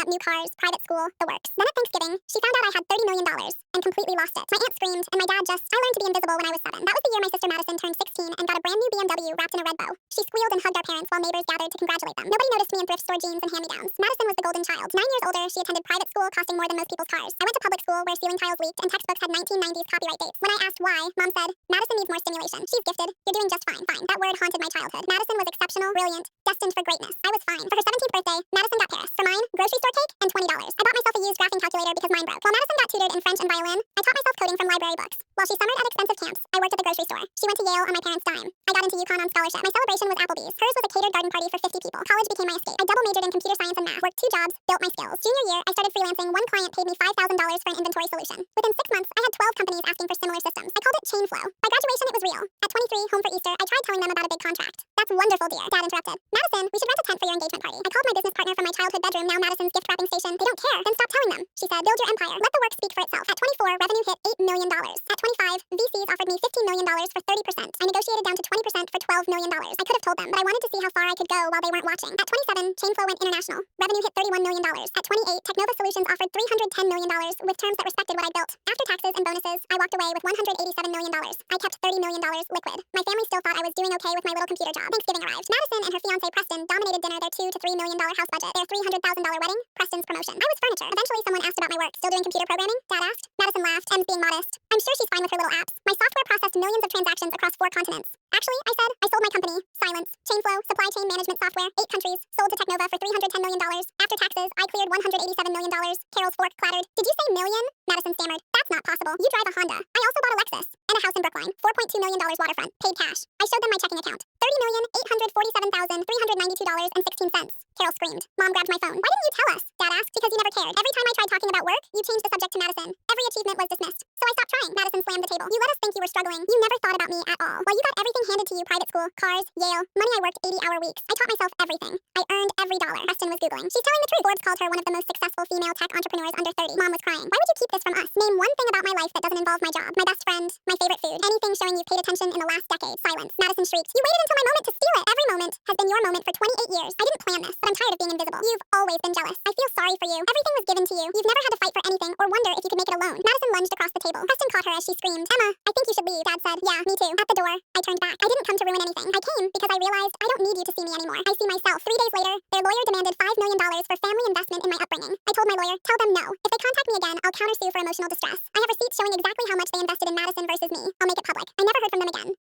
up new cars, private school, the works. Then at Thanksgiving, she found out I had $30 million and completely lost it. My aunt screamed, and my dad I learned to be invisible when I was 7. That was the year my sister Madison turned 16 and got a brand new BMW wrapped in a red bow. She squealed and hugged our parents while neighbors gathered to congratulate them. Nobody noticed me in thrift store jeans and hand-me-downs. Madison was the golden child. 9 years older, she attended private school costing more than most people's cars. I went to public school where ceiling tiles leaked and textbooks had 1990s copyright dates. When I asked why, Mom said, Madison needs more stimulation. She's gifted. You're doing just fine. Fine. That word haunted my childhood. Madison was exceptional, brilliant, destined for greatness. I was fine. For her 17th birthday, Madison got Paris. For mine, grocery store cake and $20. I bought myself a used graphing calculator because mine broke. While Madison got tutored in French and violin, I taught myself coding from library books. While she summered at expensive camps, I worked at the grocery store. She went to Yale on my parents' dime. I got into UConn on scholarship. My celebration was Applebee's. Hers was a catered garden party for 50 people. College became my escape. I double majored in computer science and math, worked 2 jobs, built my skills. Junior year, I started freelancing. One client paid me $5,000 for an inventory solution. Within 6 months, I had 12 companies asking for similar systems. I called it chain flow. By graduation, it was real. At 23, home for Easter, I tried telling them about a big contract. That's wonderful, dear. Dad interrupted. Madison, we should rent a tent for your engagement party. I called my business partner from my childhood bedroom, now Madison's gift wrapping station. They don't care. Then stop telling them. She said, build your empire. Let the work speak for itself. At 24, revenue hit $8 million. At 25, VCs offered me $15 million for 30%. I negotiated down to 20% for $12 million. I could have told them, but I wanted to see how far I could go while they weren't watching. At 27, Chainflow went international. Revenue hit $31 million. At 28, Technova Solutions offered $310 million with terms that respected what I built. After taxes and bonuses, I walked away with $187 million. I kept $30 million liquid. My family still thought I was doing okay with my little computer job. Thanksgiving arrived. Madison and her fiancé Preston dominated dinner, their $2 to $3 million house budget, their $300,000 wedding, Preston's promotion. I was furniture. Eventually, someone asked about my work. Still doing computer programming? Dad asked. Madison laughed, and being modest. I'm sure she's fine with her little apps. My software processed millions of transactions across 4 continents. Actually, I said, I sold my company, Silence, Chainflow, supply chain management software, 8 countries, sold to Technova for $310 million. After taxes, I cleared $187 million. Carol's fork clattered. Did you say million? Madison stammered. That's not possible. You drive a Honda. I also bought a Lexus. And a house in Brookline. $4.2 million waterfront. Paid cash. I showed them my checking account. $30,847,392.16. Carol screamed. Mom grabbed my phone. Why didn't you tell us? Dad asked. Because you never cared. Every time I tried talking about work, you changed the subject to Madison. Every achievement was dismissed. So I stopped trying. Madison slammed the table. You let us think you were struggling. You never thought about me at all. While you got everything handed to you, private school, cars, Yale, money, I worked 80-hour weeks. I taught myself everything. I earned every dollar. Preston was Googling. She's telling the truth. Forbes called her one of the most successful female tech entrepreneurs under 30. Mom was crying. Why would you keep this from us? Name one thing about my life that doesn't involve my job, my best friend, my favorite food, anything showing you've paid attention in the last decade. Silence. Madison shrieked. You waited until my moment to steal it. Every moment has been your moment for 28 years. I didn't plan this, but I'm tired of being invisible. You've always been jealous. I feel sorry for you. Everything was given to you. You've never had to fight for anything or wonder if you could make it alone. Madison lunged across the table. Preston caught her as she screamed. Emma, I think you should leave. Dad said. Yeah, me too. At the door, I turned back. I didn't come to ruin anything. I came because I realized I don't need you to see me anymore. I see myself. 3 days later, their lawyer demanded $5 million for family investment in my upbringing. I told my lawyer, tell them no. If they contact me again, I'll countersue for emotional distress. I have receipts showing exactly how much they invested